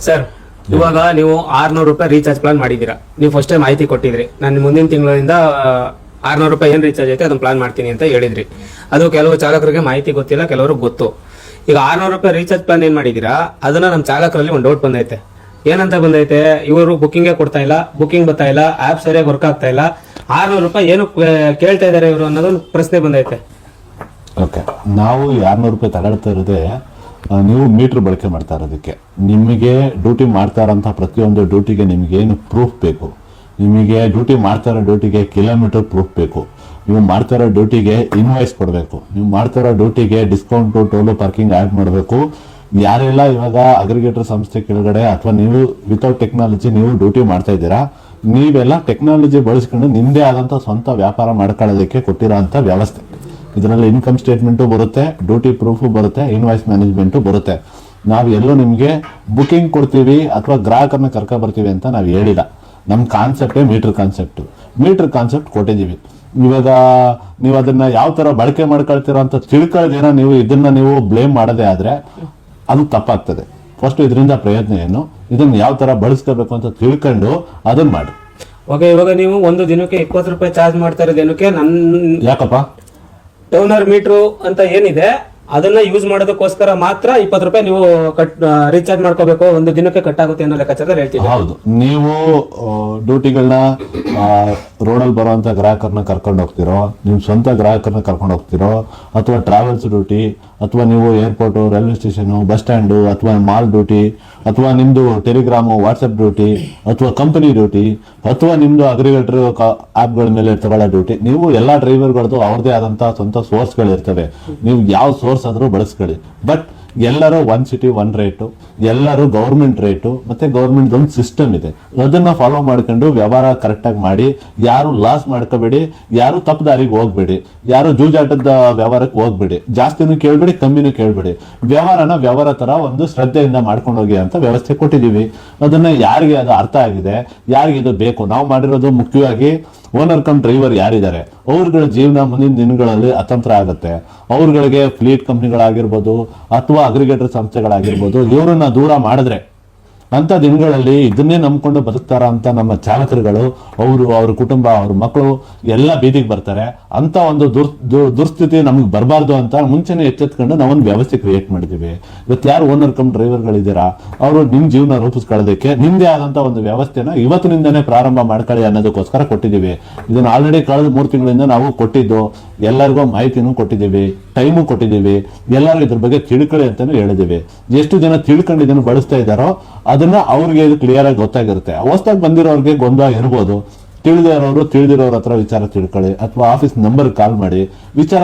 Sir ಇವಾಗ ನೀವು 600 ರೂಪಾಯಿ ರೀಚಾರ್ಜ್ ಪ್ಲಾನ್ ಮಾಡಿದೀರಾ. ನೀವು ಫಸ್ಟ್ ಟೈಮ್ ಮಾಹಿತಿ ಕೊಟ್ಟಿದ್ರಿ, ನಾನು ಮುಂದಿನ ತಿಂಗಳಿಂದ 600 ರೂಪಾಯಿ ಏನ್ ರೀಚಾರ್ಜ್ ಐತೆ ಅದನ್ನ ಪ್ಲಾನ್ ಮಾಡ್ತೀನಿ ಅಂತ ಹೇಳಿದ್ರಿ. ಅದು ಕೆಲವು ಚಾಲಕರಿಗೆ ಮಾಹಿತಿ ಗೊತ್ತಿಲ್ಲ, ಕೆಲವರು ಗೊತ್ತು. ಈಗ 600 ರೂಪಾಯಿ ರೀಚಾರ್ಜ್ ಪ್ಲಾನ್ ಏನ್ ಮಾಡಿದೀರಾ, ಅದನ್ನ ನಮ್ಮ ಚಾಲಕರಲ್ಲಿ ಒಂದು ಡೌಟ್ ಬಂದೈತೆ. ಏನಂತ ಬಂದೈತೆ, ಇವರು ಬುಕ್ಕಿಂಗೇ ಕೊಡ್ತಾ ಇಲ್ಲ, ಬುಕ್ಕಿಂಗ್ ಬರ್ತಾ ಇಲ್ಲ, ಆಪ್ ಸರಿಯಾಗಿ ವರ್ಕ್ ಆಗ್ತಾ ಇಲ್ಲ, 600 ರೂಪಾಯಿ ಏನು ಕೇಳ್ತಾ ಇದಾರೆ ಇವರು ಅನ್ನೋದೊಂದು ಪ್ರಶ್ನೆ ಬಂದೈತೆ. ಓಕೆ, ನಾವು 600 ರೂಪಾಯಿ ತಗೊಳ್ತಾ ಇರೋದೇ ನೀವು ಮೀಟರ್ ಬಳಕೆ ಮಾಡ್ತಾ ಇರೋದಕ್ಕೆ. ನಿಮಗೆ ಡ್ಯೂಟಿ ಮಾಡ್ತಾ ಇರೋಂಥ ಪ್ರತಿಯೊಂದು ಡ್ಯೂಟಿಗೆ ನಿಮಗೇನು ಪ್ರೂಫ್ ಬೇಕು, ನಿಮಗೆ ಡ್ಯೂಟಿ ಮಾಡ್ತಾ ಇರೋ ಡ್ಯೂಟಿಗೆ ಕಿಲೋಮೀಟರ್ ಪ್ರೂಫ್ ಬೇಕು, ನೀವು ಮಾಡ್ತಾ ಇರೋ ಡ್ಯೂಟಿಗೆ ಇನ್ವಾಯ್ಸ್ ಕೊಡಬೇಕು, ನೀವು ಮಾಡ್ತಾ ಇರೋ ಡ್ಯೂಟಿಗೆ ಡಿಸ್ಕೌಂಟು, ಟೋಲು, ಪಾರ್ಕಿಂಗ್ ಆ್ಯಡ್ ಮಾಡಬೇಕು. ಯಾರೆಲ್ಲ ಇವಾಗ ಅಗ್ರಿಗೇಟರ್ ಸಂಸ್ಥೆ ಕೆಳಗಡೆ ಅಥವಾ ನೀವು ವಿತೌಟ್ ಟೆಕ್ನಾಲಜಿ ನೀವು ಡ್ಯೂಟಿ ಮಾಡ್ತಾ ಇದ್ದೀರಾ, ನೀವೆಲ್ಲ ಟೆಕ್ನಾಲಜಿ ಬಳಸ್ಕೊಂಡು ನಿಮ್ಮದೇ ಆದಂಥ ಸ್ವಂತ ವ್ಯಾಪಾರ ಮಾಡ್ಕೊಳ್ಳೋದಕ್ಕೆ ಕೊಟ್ಟಿರೋ ಅಂಥ ವ್ಯವಸ್ಥೆ. ಇದರಲ್ಲಿ ಇನ್ಕಮ್ ಸ್ಟೇಟ್ಮೆಂಟು ಬರುತ್ತೆ, ಡ್ಯೂಟಿ ಪ್ರೂಫು ಬರುತ್ತೆ, ಇನ್ವಾಯ್ಸ್ ಮ್ಯಾನೇಜ್ಮೆಂಟು ಬರುತ್ತೆ. ನಾವು ಎಲ್ಲೋ ನಿಮಗೆ ಬುಕಿಂಗ್ ಕೊಡ್ತೀವಿ ಅಥವಾ ಗ್ರಾಹಕರನ್ನ ಕರ್ಕೊ ಬರ್ತೀವಿ ಅಂತ ನಾವು ಹೇಳಿಲ್ಲ. ನಮ್ಮ ಕಾನ್ಸೆಪ್ಟೇ ಮೀಟರ್ ಕಾನ್ಸೆಪ್ಟ್ ಕೊಟ್ಟಿದ್ದೀವಿ. ಇವಾಗ ನೀವು ಅದನ್ನ ಯಾವ ಥರ ಬಳಕೆ ಮಾಡ್ಕೊಳ್ತೀರೋ ಅಂತ ತಿಳ್ಕೊಳ್ಳೋದೇನೋ ನೀವು ಇದನ್ನ ನೀವು ಬ್ಲೇಮ್ ಮಾಡೋದೇ ಆದರೆ ಅದು ತಪ್ಪಾಗ್ತದೆ. ಫಸ್ಟ್ ಇದರಿಂದ ಪ್ರಯತ್ನ ಏನು, ಇದನ್ನ ಯಾವ ಥರ ಬಳಸ್ಕೋಬೇಕು ಅಂತ ತಿಳ್ಕೊಂಡು ಅದನ್ನ ಮಾಡಿ. ಓಕೆ, ಇವಾಗ ನೀವು ಒಂದು ದಿನಕ್ಕೆ 20 ರೂಪಾಯಿ ಚಾರ್ಜ್ ಮಾಡ್ತಾ ಇರೋದು ಏನಕ್ಕೆ? ಯಾಕಪ್ಪ ಟೋನರ್ ಮೀಟ್ರು ಅಂತ ಏನಿದೆ ಅದನ್ನ ಯೂಸ್ ಮಾಡೋದಕ್ಕೋಸ್ಕರ ಮಾತ್ರ 20 ರೂಪಾಯಿ ನೀವು ರೀಚಾರ್ಜ್ ಮಾಡ್ಕೋಬೇಕು, ಒಂದು ದಿನಕ್ಕೆ ಕಟ್ ಆಗುತ್ತೆ ಅನ್ನೋ ಲೆಕ್ಕಾಚಾರದಲ್ಲಿ ಹೇಳ್ತೀವಿ. ಹೌದು, ನೀವು ಡ್ಯೂಟಿಗಳನ್ನ ರೋಡಲ್ಲಿ ಬರುವಂತ ಗ್ರಾಹಕರನ್ನ ಕರ್ಕೊಂಡು ಹೋಗ್ತಿರೋ, ನೀವು ಸ್ವಂತ ಗ್ರಾಹಕರನ್ನ ಕರ್ಕೊಂಡು ಹೋಗ್ತಿರೋ, ಅಥವಾ ಟ್ರಾವೆಲ್ಸ್ ಡ್ಯೂಟಿ, ಅಥವಾ ನೀವು airport, railway station, bus stand, ಅಥವಾ ಮಾಲ್ ಡ್ಯೂಟಿ, ಅಥವಾ ನಿಮ್ದು ಟೆಲಿಗ್ರಾಮು, ವಾಟ್ಸಪ್ ಡ್ಯೂಟಿ, ಅಥವಾ ಕಂಪನಿ ಡ್ಯೂಟಿ, ಅಥವಾ ನಿಮ್ದು ಅಗ್ರಿಗೇಟರ್ ಆ್ಯಪ್ಗಳ ಮೇಲೆ ತಗೊಳ್ಳೋ ಡ್ಯೂಟಿ, ನೀವು ಎಲ್ಲ ಡ್ರೈವರ್ಗಳದ್ದು ಅವ್ರದೇ ಆದಂಥ ಸ್ವಂತ ಸೋರ್ಸ್ಗಳಿರ್ತವೆ. ನೀವು ಯಾವ ಸೋರ್ಸ್ ಆದರೂ ಬಳಸ್ಕೊಳ್ಳಿ. ಬಟ್ ಎಲ್ಲರೂ ಒನ್ ಸಿಟಿ ಒನ್ ರೇಟು, ಎಲ್ಲರೂ ಗೌರ್ಮೆಂಟ್ ರೇಟು, ಮತ್ತೆ ಗೌರ್ಮೆಂಟ್ ಒಂದು ಸಿಸ್ಟಮ್ ಇದೆ, ಅದನ್ನ ಫಾಲೋ ಮಾಡ್ಕೊಂಡು ವ್ಯವಹಾರ ಕರೆಕ್ಟಾಗಿ ಮಾಡಿ. ಯಾರು ಲಾಸ್ ಮಾಡ್ಕೋಬೇಡಿ, ಯಾರು ತಪ್ಪು ದಾರಿಗೆ ಹೋಗ್ಬೇಡಿ, ಯಾರು ಜೂಜಾಟದ ವ್ಯವಹಾರಕ್ಕೆ ಹೋಗ್ಬೇಡಿ, ಜಾಸ್ತಿನೂ ಕೇಳ್ಬೇಡಿ, ಕಮ್ಮಿನೂ ಕೇಳ್ಬೇಡಿ. ವ್ಯವಹಾರ ತರ ಒಂದು ಶ್ರದ್ಧೆಯಿಂದ ಮಾಡ್ಕೊಂಡು ಹೋಗಿ ಅಂತ ವ್ಯವಸ್ಥೆ ಕೊಟ್ಟಿದ್ದೀವಿ. ಅದನ್ನ ಯಾರಿಗೆ ಅದು ಅರ್ಥ ಆಗಿದೆ, ಯಾರಿಗೆ ಇದು ಬೇಕು, ನಾವು ಮಾಡಿರೋದು ಮುಖ್ಯವಾಗಿ ಓನರ್ ಕಮ್ ಡ್ರೈವರ್ ಯಾರಿದ್ದಾರೆ ಅವ್ರಗಳ ಜೀವನ ಮುಂದಿನ ದಿನಗಳಲ್ಲಿ ಅತಂತ್ರ ಆಗುತ್ತೆ. ಅವ್ರಗಳಿಗೆ ಫ್ಲೀಟ್ ಕಂಪ್ನಿಗಳಾಗಿರ್ಬೋದು ಅಥವಾ ಅಗ್ರಿಗೇಟರ್ ಸಂಸ್ಥೆಗಳಾಗಿರ್ಬೋದು, ಇವರನ್ನ ದೂರ ಮಾಡಿದ್ರೆ ಅಂತ ದಿನಗಳಲ್ಲಿ ಇದನ್ನೇ ನಂಬ್ಕೊಂಡು ಬದುಕ್ತಾರ ಅಂತ ನಮ್ಮ ಚಾಲಕರುಗಳು, ಅವ್ರ ಕುಟುಂಬ, ಅವ್ರ ಮಕ್ಕಳು ಎಲ್ಲ ಬೀದಿಗೆ ಬರ್ತಾರೆ. ಅಂತ ಒಂದು ದುರ್ಸ್ಥಿತಿ ನಮ್ಗೆ ಬರಬಾರ್ದು ಅಂತ ಮುಂಚೆನೆ ಎಚ್ಚೆತ್ಕೊಂಡು ನಾವೊಂದು ವ್ಯವಸ್ಥೆ ಕ್ರಿಯೇಟ್ ಮಾಡಿದ್ದೀವಿ. ಇವತ್ತು ಯಾರು ಓನರ್ ಕಮ್ ಡ್ರೈವರ್ಗಳಿದ್ದೀರಾ, ಅವರು ನಿಮ್ಮ ಜೀವನ ರೂಪಿಸ್ಕೊಳ್ಳೋದಕ್ಕೆ ನಿಮ್ಮದೇ ಆದಂಥ ಒಂದು ವ್ಯವಸ್ಥೆನ ಇವತ್ತಿನಿಂದನೇ ಪ್ರಾರಂಭ ಮಾಡ್ಕೊಳ್ಳಿ ಅನ್ನೋದಕ್ಕೋಸ್ಕರ ಕೊಟ್ಟಿದ್ದೀವಿ. ಇದನ್ನು ಆಲ್ರೆಡಿ ಕಳೆದ 3 ತಿಂಗಳಿಂದ ನಾವು ಕೊಟ್ಟಿದ್ದು, ಎಲ್ಲರಿಗೂ ಮಾಹಿತಿನೂ ಕೊಟ್ಟಿದ್ದೀವಿ, ಟೈಮು ಕೊಟ್ಟಿದ್ದೀವಿ, ಎಲ್ಲರಿಗೂ ಇದ್ರ ಬಗ್ಗೆ ತಿಳ್ಕೊಳ್ಳಿ ಅಂತಾನು ಹೇಳಿದ್ದೀವಿ. ಎಷ್ಟು ಜನ ತಿಳ್ಕೊಂಡು ಇದನ್ನು ಬಳಸ್ತಾ ಇದ್ದಾರೋ ಅದನ್ನ ಅವ್ರಿಗೆ ಕ್ಲಿಯರ್ ಆಗಿ ಗೊತ್ತಾಗಿರುತ್ತೆ. ಹೊಸದಾಗಿ ಬಂದಿರೋರಿಗೆ ಗೊಂದಲ ಇರ್ಬೋದು, ತಿಳಿದಿರೋರ ಹತ್ರ ವಿಚಾರ ತಿಳ್ಕೊಳ್ಳಿ, ಅಥವಾ ಆಫೀಸ್ ನಂಬರ್ ಕಾಲ್ ಮಾಡಿ ವಿಚಾರ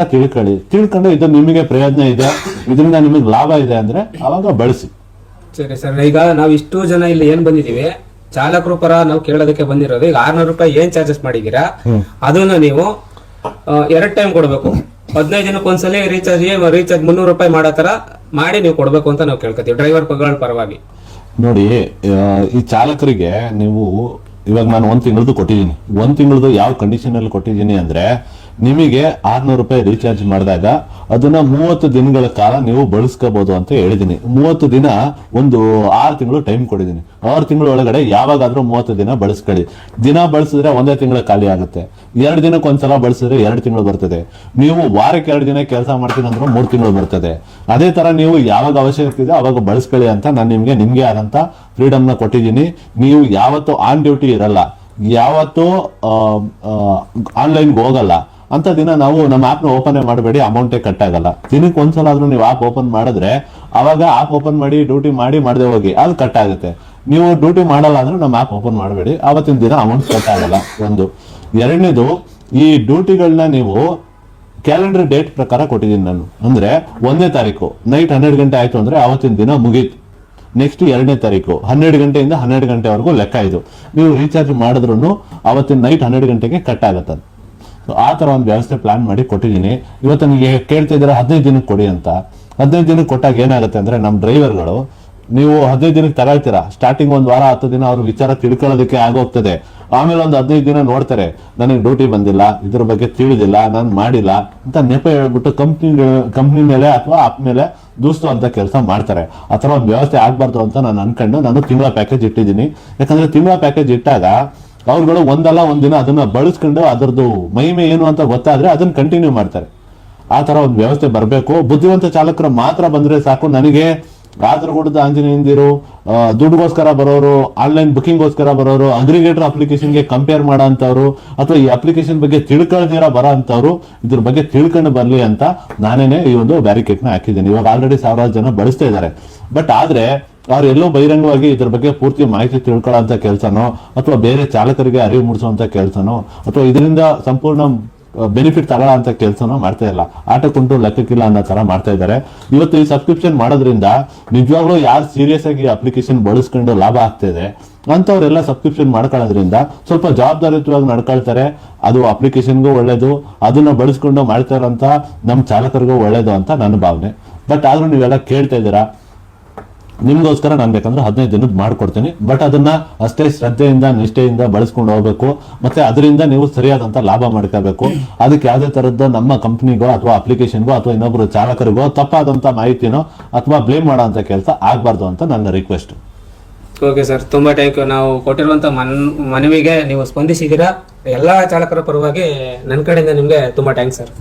ತಿಳ್ಕೊಂಡು ಇದು ನಿಮಗೆ ಪ್ರಯೋಜನ ಇದೆ, ಇದರಿಂದ ನಿಮಗೆ ಲಾಭ ಇದೆ ಅಂದ್ರೆ ಅವಾಗ ಬಳಸಿ. ಸರಿ ಸರ್, ಈಗ ನಾವು ಇಷ್ಟು ಜನ ಇಲ್ಲಿ ಏನ್ ಬಂದಿದೀವಿ, ಚಾಲಕರು ಪರ ನಾವು ಕೇಳೋದಕ್ಕೆ ಬಂದಿರೋದು. ಈಗ 600 ರೂಪಾಯಿ ಏನ್ ಚಾರ್ಜಸ್ ಮಾಡಿದೀರಾ ಅದನ್ನ ನೀವು 2 ಟೈಮ್ ಕೊಡ್ಬೇಕು. 15 ದಿನಕ್ಕೆ ಒಂದ್ಸಲಿ ರೀಚಾರ್ಜ್ 300 ರೂಪಾಯಿ ಮಾಡೋ ತರ ಮಾಡಿ ನೀವು ಕೊಡ್ಬೇಕು ಅಂತ ನಾವು ಕೇಳ್ಕೊತೀವಿ ಡ್ರೈವರ್ ಪರವಾಗಿ. ನೋಡಿ, ಈ ಚಾಲಕರಿಗೆ ನೀವು ಇವಾಗ ನಾನು 1 ತಿಂಗಳದ್ದು ಕೊಟ್ಟಿದ್ದೀನಿ. 1 ತಿಂಗಳದ್ದು ಯಾವ ಕಂಡೀಷನ್ ಅಲ್ಲಿ ಕೊಟ್ಟಿದ್ದೀನಿ ಅಂದ್ರೆ, ನಿಮಗೆ 600 ರೂಪಾಯಿ ರೀಚಾರ್ಜ್ ಮಾಡಿದಾಗ ಅದನ್ನ 30 ದಿನಗಳ ಕಾಲ ನೀವು ಬಳಸ್ಕೋಬಹುದು ಅಂತ ಹೇಳಿದೀನಿ. 30 ದಿನ ಒಂದು 6 ತಿಂಗಳು ಟೈಮ್ ಕೊಟ್ಟಿದ್ದೀನಿ. 6 ತಿಂಗಳ ಒಳಗಡೆ ಯಾವಾಗಾದ್ರೂ 30 ದಿನ ಬಳಸ್ಕೊಳ್ಳಿ. ದಿನ ಬಳಸಿದ್ರೆ 1 ತಿಂಗಳ ಖಾಲಿ ಆಗುತ್ತೆ. 2 ದಿನಕ್ಕೆ ಒಂದ್ಸಲ ಬಳಸಿದ್ರೆ 2 ತಿಂಗಳು ಬರ್ತದೆ. ನೀವು ವಾರಕ್ಕೆ 2 ದಿನ ಕೆಲಸ ಮಾಡ್ತೀನಿ ಅಂದ್ರೆ 3 ತಿಂಗಳು ಬರ್ತದೆ. ಅದೇ ತರ ನೀವು ಯಾವಾಗ ಅವಶ್ಯಕತೆ ಇದೆ ಅವಾಗ ಬಳಸ್ಕೊಳ್ಳಿ ಅಂತ ನಾನು ನಿಮ್ಗೆ ಆದಂತ ಫ್ರೀಡಮ್ ನ ಕೊಟ್ಟಿದ್ದೀನಿ. ನೀವು ಯಾವತ್ತೂ ಆನ್ ಡ್ಯೂಟಿ ಇರಲ್ಲ, ಯಾವತ್ತೂ ಆನ್ಲೈನ್ಗೆ ಹೋಗಲ್ಲ ಅಂತ ದಿನ ನಾವು ನಮ್ಮ ಆಪ್ನ ಓಪನ್ ಮಾಡಬೇಡಿ, ಅಮೌಂಟೇ ಕಟ್ ಆಗಲ್ಲ. ದಿನಕ್ಕೆ ಒಂದ್ಸಲ ಆದ್ರೂ ನೀವು ಆಪ್ ಓಪನ್ ಮಾಡಿದ್ರೆ ಅವಾಗ ಆಪ್ ಓಪನ್ ಮಾಡಿ ಡ್ಯೂಟಿ ಮಾಡದೆ ಹೋಗಿ, ಅದು ಕಟ್ ಆಗುತ್ತೆ. ನೀವು ಡ್ಯೂಟಿ ಮಾಡಲ್ಲ ಅಂದ್ರೆ ನಮ್ಮ ಆಪ್ ಓಪನ್ ಮಾಡಬೇಡಿ, ಆವತ್ತಿನ ದಿನ ಅಮೌಂಟ್ ಕಟ್ ಆಗಲ್ಲ. ಒಂದು. ಎರಡನೇದು, ಈ ಡ್ಯೂಟಿಗಳನ್ನ ನೀವು ಕ್ಯಾಲೆಂಡರ್ ಡೇಟ್ ಪ್ರಕಾರ ಕೊಟ್ಟಿದ್ದೀನಿ ನಾನು. ಅಂದ್ರೆ 1ನೇ ತಾರೀಕು ನೈಟ್ 12 ಗಂಟೆ ಆಯ್ತು ಅಂದ್ರೆ ಅವತ್ತಿನ ದಿನ ಮುಗೀತು. ನೆಕ್ಸ್ಟ್ 2ನೇ ತಾರೀಕು 12 ಗಂಟೆಯಿಂದ 12 ಗಂಟೆವರೆಗೂ ಲೆಕ್ಕ ಇದು. ನೀವು ರೀಚಾರ್ಜ್ ಮಾಡಿದ್ರು ಅವತ್ತಿನ ನೈಟ್ 12 ಗಂಟೆಗೆ ಕಟ್ ಆಗತ್ತೆ. ಆ ತರ ಒಂದು ವ್ಯವಸ್ಥೆ ಪ್ಲಾನ್ ಮಾಡಿ ಕೊಟ್ಟಿದ್ದೀನಿ. ಇವತ್ತು ನನಗೆ ಕೇಳ್ತಾ ಇದ್ದಾರೆ 15 ದಿನಕ್ಕೆ ಕೊಡಿ ಅಂತ. 15 ದಿನಕ್ಕೆ ಕೊಟ್ಟಾಗ ಏನಾಗುತ್ತೆ ಅಂದ್ರೆ, ನಮ್ಮ ಡ್ರೈವರ್ಗಳು ನೀವು 15 ದಿನಕ್ಕೆ ತಗೊಳ್ತೀರಾ, ಸ್ಟಾರ್ಟಿಂಗ್ 1 ವಾರ 10 ದಿನ ಅವ್ರ ವಿಚಾರ ತಿಳ್ಕೊಳ್ಳೋದಕ್ಕೆ ಆಗೋಗ್ತದೆ. ಆಮೇಲೆ ಒಂದು 15 ದಿನ ನೋಡ್ತಾರೆ, ನನಗೆ ಡ್ಯೂಟಿ ಬಂದಿಲ್ಲ, ಇದ್ರ ಬಗ್ಗೆ ತಿಳಿದಿಲ್ಲ, ನಾನು ಮಾಡಿಲ್ಲ ಅಂತ ನೆಪ ಹೇಳ್ಬಿಟ್ಟು ಕಂಪ್ನಿ ಮೇಲೆ ಅಥವಾ ಆಪ್ ಮೇಲೆ ದೂಸ್ತು ಅಂತ ಕೆಲಸ ಮಾಡ್ತಾರೆ. ಆ ಥರ ಒಂದು ವ್ಯವಸ್ಥೆ ಆಗ್ಬಾರ್ದು ಅಂತ ನಾನು ಅನ್ಕೊಂಡು ನಾನು ತಿಂಗಳ ಪ್ಯಾಕೇಜ್ ಇಟ್ಟಿದ್ದೀನಿ. ಯಾಕಂದ್ರೆ ತಿಂಗಳ ಪ್ಯಾಕೇಜ್ ಇಟ್ಟಾಗ ಅವ್ರುಗಳು ಒಂದಲ್ಲ ಒಂದಿನ ಅದನ್ನ ಬಳಸ್ಕೊಂಡು ಅದರದ್ದು ಮಹಿಮೆ ಏನು ಅಂತ ಗೊತ್ತಾದ್ರೆ ಅದನ್ನ ಕಂಟಿನ್ಯೂ ಮಾಡ್ತಾರೆ. ಆ ತರ ಒಂದು ವ್ಯವಸ್ಥೆ ಬರಬೇಕು. ಬುದ್ಧಿವಂತ ಚಾಲಕರು ಮಾತ್ರ ಬಂದ್ರೆ ಸಾಕು. ನನಗೆ ಕಾಸರಗೋಡದ ಆಂಜನೇಯಂದಿರು ದುಡ್ಡುಗೋಸ್ಕರ ಬರೋರು, ಆನ್ಲೈನ್ ಬುಕಿಂಗ್ಗೋಸ್ಕರ ಬರೋರು, ಅಗ್ರಿಗೇಟರ್ ಅಪ್ಲಿಕೇಶನ್ಗೆ ಕಂಪೇರ್ ಮಾಡೋ ಅಂಥವ್ರು ಅಥವಾ ಈ ಅಪ್ಲಿಕೇಶನ್ ಬಗ್ಗೆ ತಿಳ್ಕೊಳ್ದಿರ ಬರೋ ಅಂಥವ್ರು ಇದ್ರ ಬಗ್ಗೆ ತಿಳ್ಕೊಂಡು ಬರಲಿ ಅಂತ ನಾನೇನೆ ಈ ಒಂದು ಬ್ಯಾರಿಕೇಡ್ನ ಹಾಕಿದ್ದೀನಿ. ಇವಾಗ ಆಲ್ರೆಡಿ 1000 ಜನ ಬಳಸ್ತಾ ಇದ್ದಾರೆ. ಬಟ್ ಆದ್ರೆ ಅವ್ರು ಎಲ್ಲೋ ಬಹಿರಂಗವಾಗಿ ಇದ್ರ ಬಗ್ಗೆ ಪೂರ್ತಿ ಮಾಹಿತಿ ತಿಳ್ಕೊಳ್ಳೋ ಕೆಲಸನೋ ಅಥವಾ ಬೇರೆ ಚಾಲಕರಿಗೆ ಅರಿವು ಮೂಡಿಸುವಂತ ಕೆಲಸನೋ ಅಥವಾ ಇದರಿಂದ ಸಂಪೂರ್ಣ ಬೆನಿಫಿಟ್ ತಗೊಳ್ಳೋ ಅಂತ ಕೆಲಸನೂ ಮಾಡ್ತಾ ಇಲ್ಲ. ಆಟಕ್ಕುಂಟು ಲೆಕ್ಕಕ್ಕಿಲ್ಲ ಅನ್ನೋ ತರ ಮಾಡ್ತಾ ಇದ್ದಾರೆ. ಇವತ್ತು ಈ ಸಬ್ಸ್ಕ್ರಿಪ್ಷನ್ ಮಾಡೋದ್ರಿಂದ ನಿಜವಾಗ್ಲೂ ಯಾರು ಸೀರಿಯಸ್ ಆಗಿ ಅಪ್ಲಿಕೇಶನ್ ಬಳಸ್ಕೊಂಡು ಲಾಭ ಆಗ್ತಿದೆ ಅಂತವ್ರೆಲ್ಲ ಸಬ್ಸ್ಕ್ರಿಪ್ಷನ್ ಮಾಡ್ಕೊಳ್ಳೋದ್ರಿಂದ ಸ್ವಲ್ಪ ಜವಾಬ್ದಾರಿಯುತವಾಗಿ ನಡ್ಕೊಳ್ತಾರೆ. ಅದು ಅಪ್ಲಿಕೇಶನ್ಗೂ ಒಳ್ಳೇದು, ಅದನ್ನ ಬಳಸ್ಕೊಂಡು ಮಾಡ್ತಾ ಇರೋಂಥ ನಮ್ಮ ಚಾಲಕರಿಗೂ ಒಳ್ಳೇದು ಅಂತ ನನ್ನ ಭಾವನೆ. ಬಟ್ ಆದ್ರೂ ನೀವೆಲ್ಲ ಕೇಳ್ತಾ ಇದ್ದೀರಾ, ನಿಮ್ಗೋಸ್ಕರ ನಾನು ಬೇಕಂದ್ರೆ 15 ದಿನದ ಮಾಡ್ಕೊಡ್ತೀನಿ. ಬಟ್ ಅದನ್ನ ಅಷ್ಟೇ ಶ್ರದ್ಧೆಯಿಂದ ನಿಷ್ಠೆಯಿಂದ ಬಳಸ್ಕೊಂಡು ಹೋಗ್ಬೇಕು. ಮತ್ತೆ ಅದರಿಂದ ನೀವು ಸರಿಯಾದಂತ ಲಾಭ ಮಾಡ್ಕೋಬೇಕು. ಅದಕ್ಕೆ ಯಾವುದೇ ತರದ್ದು ನಮ್ಮ ಕಂಪ್ನಿಗೋ ಅಥವಾ ಅಪ್ಲಿಕೇಶನ್ಗೋ ಅಥವಾ ಇನ್ನೊಬ್ರು ಚಾಲಕರಿಗೋ ತಪ್ಪಾದಂತ ಮಾಹಿತಿನೋ ಅಥವಾ ಬ್ಲೇಮ್ ಮಾಡೋ ಅಂತ ಕೆಲಸ ಆಗ್ಬಾರ್ದು ಅಂತ ನನ್ನ ರಿಕ್ವೆಸ್ಟ್. ಓಕೆ ಸರ್, ತುಂಬಾ ಥ್ಯಾಂಕ್ ಯು. ನಾವು ಕೊಟ್ಟಿರುವಂತ ಮನವಿಗೆ ನೀವು ಸ್ಪಂದಿಸಿದ್ದೀರಾ. ಎಲ್ಲಾ ಚಾಲಕರ ಪರವಾಗಿ ನನ್ನ ಕಡೆಯಿಂದ ನಿಮ್ಗೆ ತುಂಬಾ ಥ್ಯಾಂಕ್ಸ್ ಸರ್.